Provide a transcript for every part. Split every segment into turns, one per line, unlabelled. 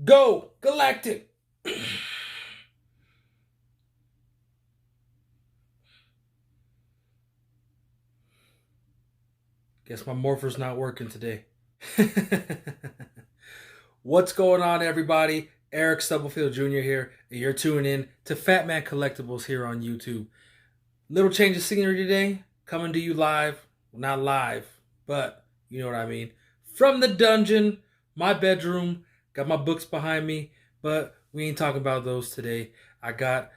Go Galactic! Guess my morpher's not working today. What's going on, everybody? Eric Stubblefield Jr. here, and you're tuning in to Fat Man Collectibles here on YouTube. Little change of scenery today, coming to you live. Well, not live, but you know what I mean. From the dungeon, my bedroom, got my books behind me, but we ain't talking about those today. I got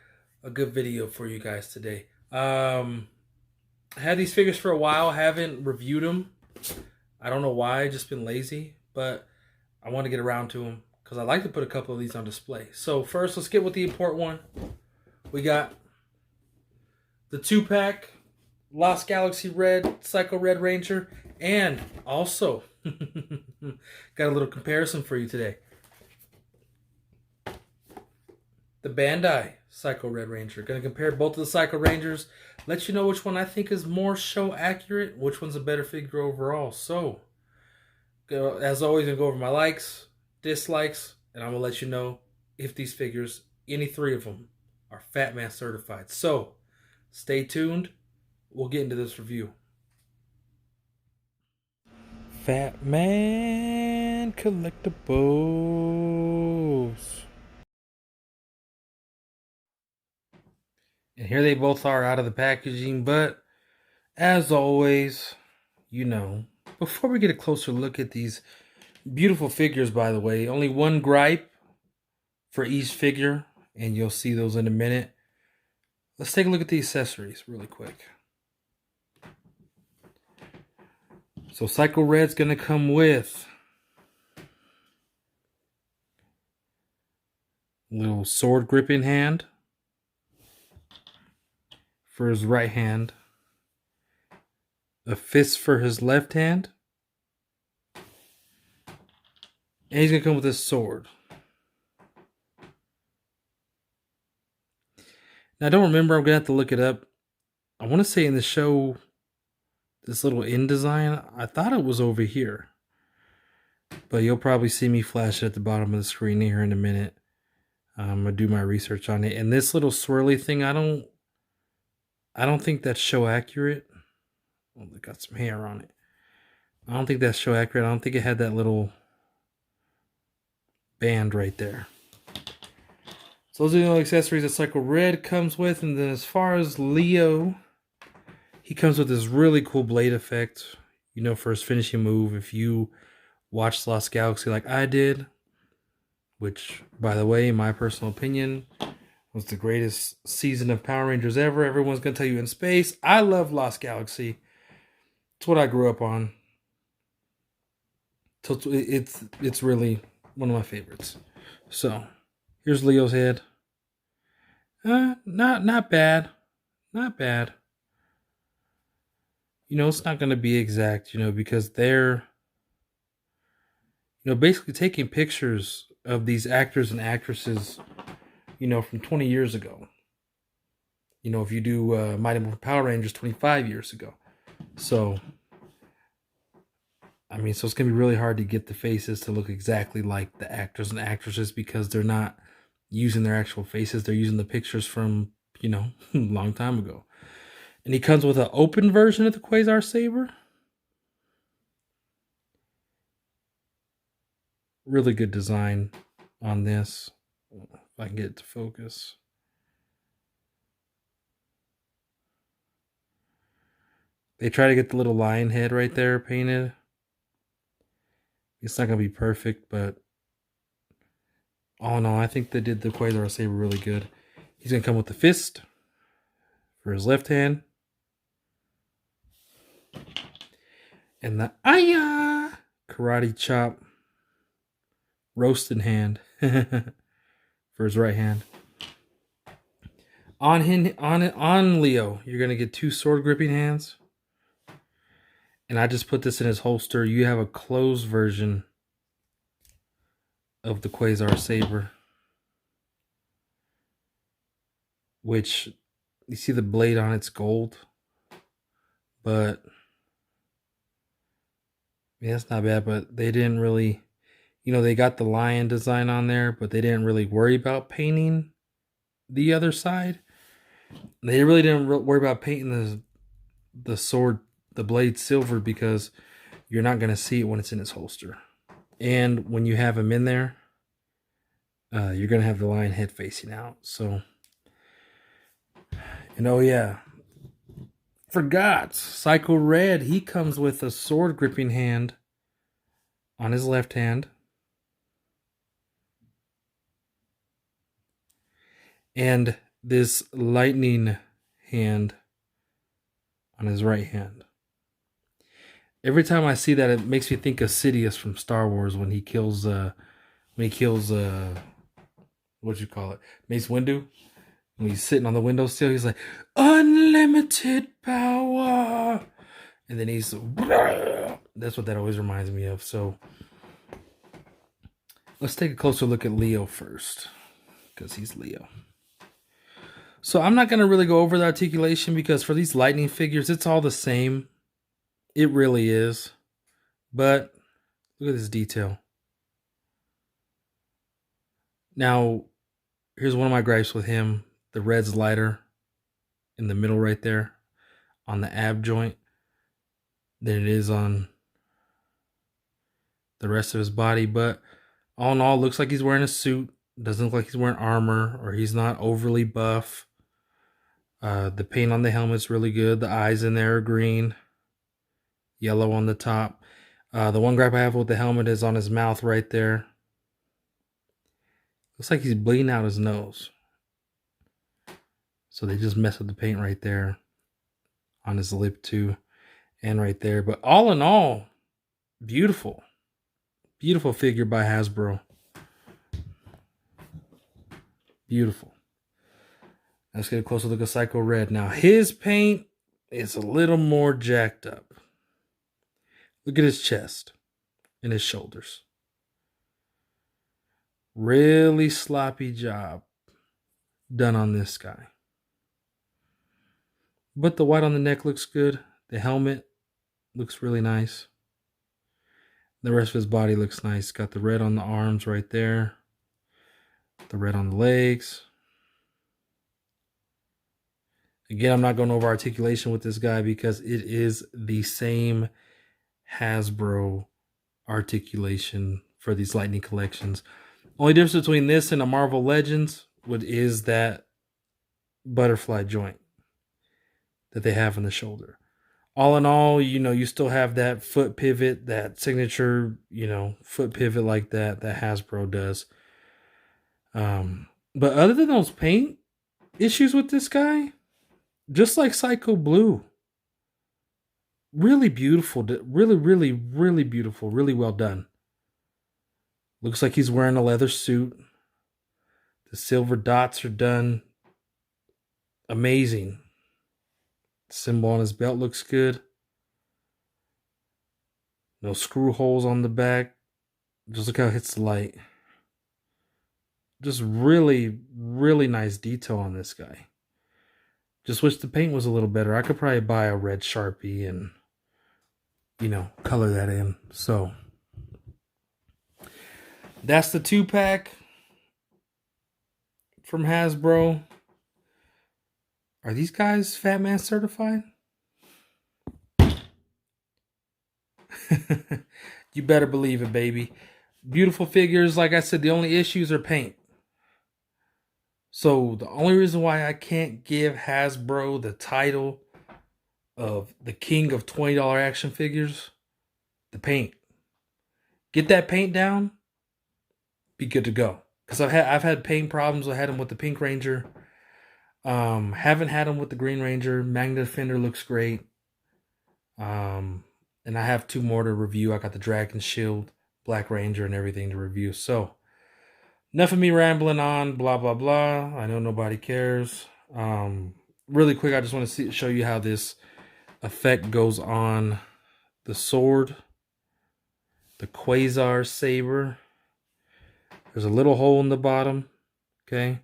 a good video for you guys today. I had these figures for a while, haven't reviewed them. I don't know why, just been lazy, but I want to get around to them because I like to put a couple of these on display. So first, let's get with the important one. We got the 2-pack Lost Galaxy Red Psycho Red Ranger, and also got a little comparison for you today. The Bandai Psycho Red Ranger. Going to compare both of the Psycho Rangers, let you know which one I think is more show accurate, which one's a better figure overall. So, as always, I'm going to go over my likes, dislikes, and I'm going to let you know if these figures, any three of them, are Fat Man certified. So, stay tuned. We'll get into this review. Fat Man Collectibles. And here they both are out of the packaging, but as always, you know, before we get a closer look at these beautiful figures, by the way, only one gripe for each figure, and you'll see those in a minute. Let's take a look at the accessories really quick. So Psycho Red's going to come with a little sword gripping hand for his right hand, a fist for his left hand, and he's going to come with his sword. Now, I don't remember. I'm going to have to look it up. I want to say in the show, this little InDesign, I thought it was over here. But you'll probably see me flash it at the bottom of the screen here in a minute. I'm going to do my research on it. And this little swirly thing, I don't think that's show accurate. Oh, they got some hair on it. I don't think that's show accurate. I don't think it had that little band right there. So those are the only accessories that Psycho Red comes with. And then as far as Leo, he comes with this really cool blade effect, you know, for his finishing move. If you watched Lost Galaxy like I did, which, by the way, in my personal opinion, was the greatest season of Power Rangers ever. Everyone's going to tell you in space. I love Lost Galaxy. It's what I grew up on. So it's really one of my favorites. So, here's Leo's head. Not bad. Not bad. You know, it's not going to be exact, you know, because they're, you know, basically taking pictures of these actors and actresses, you know, from 20 years ago. You know, if you do Mighty Morphin Power Rangers 25 years ago. So, I mean, so it's going to be really hard to get the faces to look exactly like the actors and actresses because they're not using their actual faces. They're using the pictures from, you know, a long time ago. And he comes with an open version of the Quasar Saber. Really good design on this. If I can get it to focus. They try to get the little lion head right there painted. It's not going to be perfect, but all in all, I think they did the Quasar Saber really good. He's going to come with the fist for his left hand. And the karate chop roasting hand for his right hand. On Leo, you're going to get 2 sword gripping hands. And I just put this in his holster. You have a closed version of the Quasar Saber, which you see the blade on it's gold, but yeah, it's not bad. But they didn't really, you know, they got the lion design on there, but they didn't really worry about painting the other side. They really didn't worry about painting the sword, the blade silver, because you're not going to see it when it's in its holster. And when you have him in there, you're going to have the lion head facing out. So, and oh yeah, forgot, Psycho Red, he comes with a sword gripping hand on his left hand. And this lightning hand on his right hand. Every time I see that, it makes me think of Sidious from Star Wars when he kills what you call it, Mace Windu. When he's sitting on the windowsill, he's like, unlimited power. And then he's, that's what that always reminds me of. So let's take a closer look at Leo first, because he's Leo. So I'm not going to really go over the articulation, because for these lightning figures, it's all the same. It really is. But look at this detail. Now, here's one of my gripes with him. The red's lighter in the middle right there on the ab joint than it is on the rest of his body. But all in all, looks like he's wearing a suit. Doesn't look like he's wearing armor, or he's not overly buff. The paint on the helmet's really good. The eyes in there are green. Yellow on the top. The one gripe I have with the helmet is on his mouth right there. Looks like he's bleeding out his nose. So they just messed with the paint right there. On his lip too. And right there. But all in all, beautiful. Beautiful figure by Hasbro. Beautiful. Let's get a closer look at Psycho Red. Now, his paint is a little more jacked up. Look at his chest and his shoulders. Really sloppy job done on this guy. But the white on the neck looks good. The helmet looks really nice. The rest of his body looks nice. Got the red on the arms right there. The red on the legs. Again, I'm not going over articulation with this guy because it is the same Hasbro articulation for these Lightning collections. Only difference between this and a Marvel Legends is that butterfly joint that they have in the shoulder. All in all, you know, you still have that foot pivot, that signature, you know, foot pivot like that Hasbro does. But other than those paint issues with this guy, just like Psycho Blue, really beautiful, really beautiful, really well done. Looks like he's wearing a leather suit. The silver dots are done amazing. The symbol on his belt looks good. No screw holes on the back. Just look how it hits the light. Just really nice detail on this guy. Just wish the paint was a little better. I could probably buy a red Sharpie and, you know, color that in. So that's the 2-pack from Hasbro. Are these guys Fat Man certified? You better believe it, baby. Beautiful figures. Like I said, the only issues are paint. So the only reason why I can't give Hasbro the title of the king of $20 action figures, the paint. Get that paint down, be good to go. Because I've had paint problems. I had them with the Pink Ranger. Haven't had them with the Green Ranger. Magna Defender looks great. And I have 2 more to review. I got the Dragon Shield, Black Ranger, and everything to review. So enough of me rambling on, blah, blah, blah. I know nobody cares. Really quick, I just want to show you how this effect goes on the sword, the Quasar Saber. There's a little hole in the bottom, okay?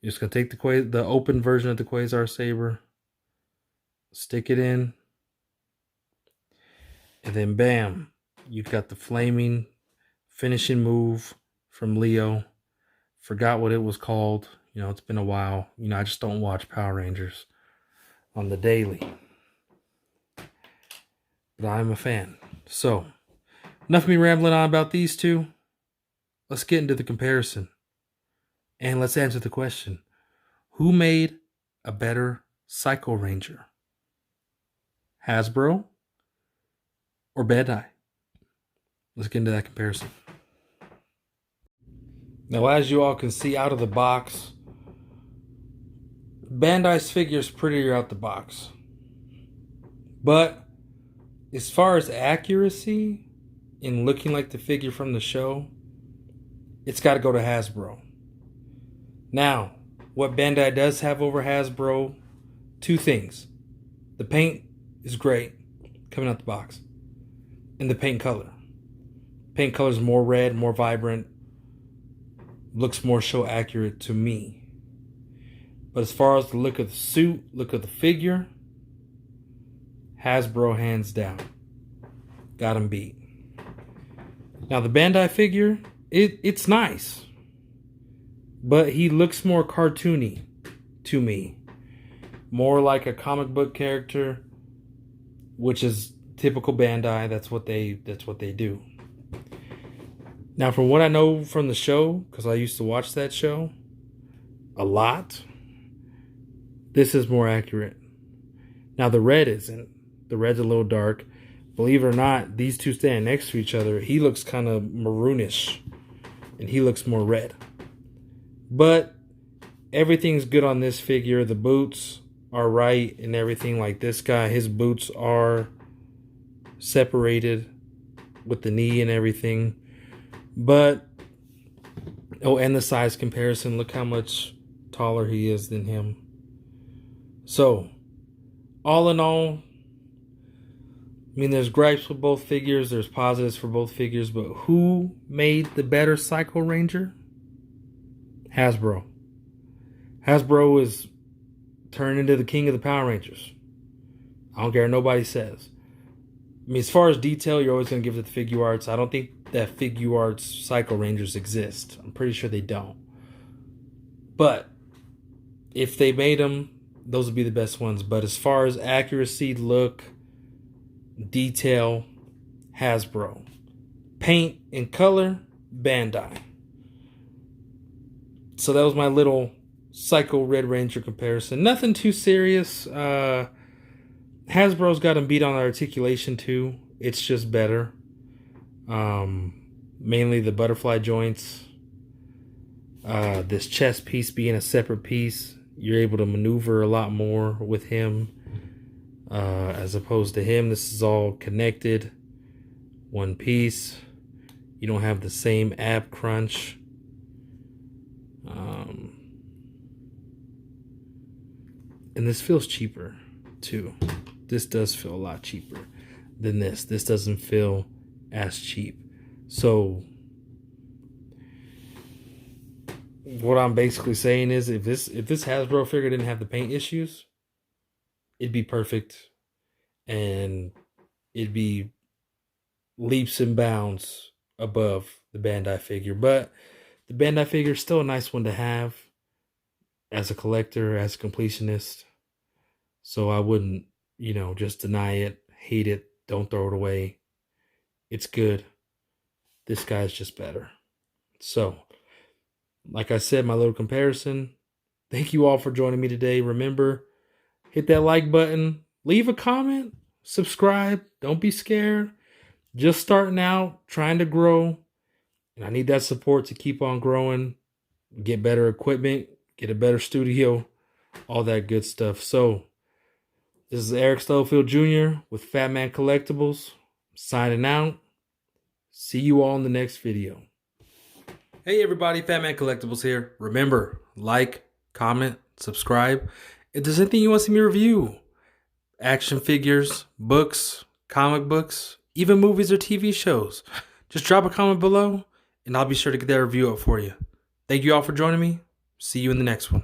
You're just going to take the open version of the Quasar Saber, stick it in, and then bam, you've got the flaming finishing move from Leo. Forgot what it was called. It's been a while. I just don't watch Power Rangers on the daily. But I'm a fan. So, enough of me rambling on about these two. Let's get into the comparison. And let's answer the question. Who made a better Psycho Ranger? Hasbro or Bandai? Let's get into that comparison. Now, as you all can see out of the box, Bandai's figure is prettier out the box. But as far as accuracy in looking like the figure from the show, it's got to go to Hasbro. Now, what Bandai does have over Hasbro, two things. The paint is great coming out the box. And the paint color. Paint color is more red, more vibrant. Looks more show accurate to me. But as far as the look of the suit, look of the figure, Hasbro hands down. Got him beat. Now the Bandai figure, it's nice. But he looks more cartoony to me. More like a comic book character, which is typical Bandai. That's what they do. Now, from what I know from the show, because I used to watch that show a lot, this is more accurate. Now, the red isn't. The red's a little dark. Believe it or not, these two stand next to each other. He looks kind of maroonish, and he looks more red. But everything's good on this figure. The boots are right and everything. Like this guy, his boots are separated with the knee and everything. But, and the size comparison. Look how much taller he is than him. So, all in all, there's gripes with both figures. There's positives for both figures. But who made the better Psycho Ranger? Hasbro. Hasbro is turned into the king of the Power Rangers. I don't care what nobody says. As far as detail, you're always going to give it the figure arts. I don't think that figure arts Psycho Rangers exist. I'm pretty sure they don't. But if they made them, those would be the best ones. But as far as accuracy, look, detail, Hasbro. Paint and color, Bandai. So that was my little Psycho Red Ranger comparison. Nothing too serious. Hasbro's got him beat on articulation too. It's just better. Mainly the butterfly joints. This chest piece being a separate piece, you're able to maneuver a lot more with him. As opposed to him, this is all connected. One piece. You don't have the same ab crunch. And this feels cheaper too. This does feel a lot cheaper than this. This doesn't feel as cheap. So what I'm basically saying is if this Hasbro figure didn't have the paint issues, it'd be perfect. And it'd be leaps and bounds above the Bandai figure. But the Bandai figure is still a nice one to have as a collector, as a completionist. So I wouldn't, just deny it, hate it, don't throw it away. It's good. This guy's just better. So, like I said, my little comparison. Thank you all for joining me today. Remember, hit that like button, leave a comment, subscribe. Don't be scared. Just starting out, trying to grow. And I need that support to keep on growing, get better equipment, get a better studio, all that good stuff. So, this is Eric Stubblefield Jr. with Fat Man Collectibles. Signing out. See you all in the next video. Hey everybody, Fat Man Collectibles here. Remember, like, comment, subscribe. If there's anything you want to see me review, action figures, books, comic books, even movies or TV shows, just drop a comment below and I'll be sure to get that review up for you. Thank you all for joining me. See you in the next one.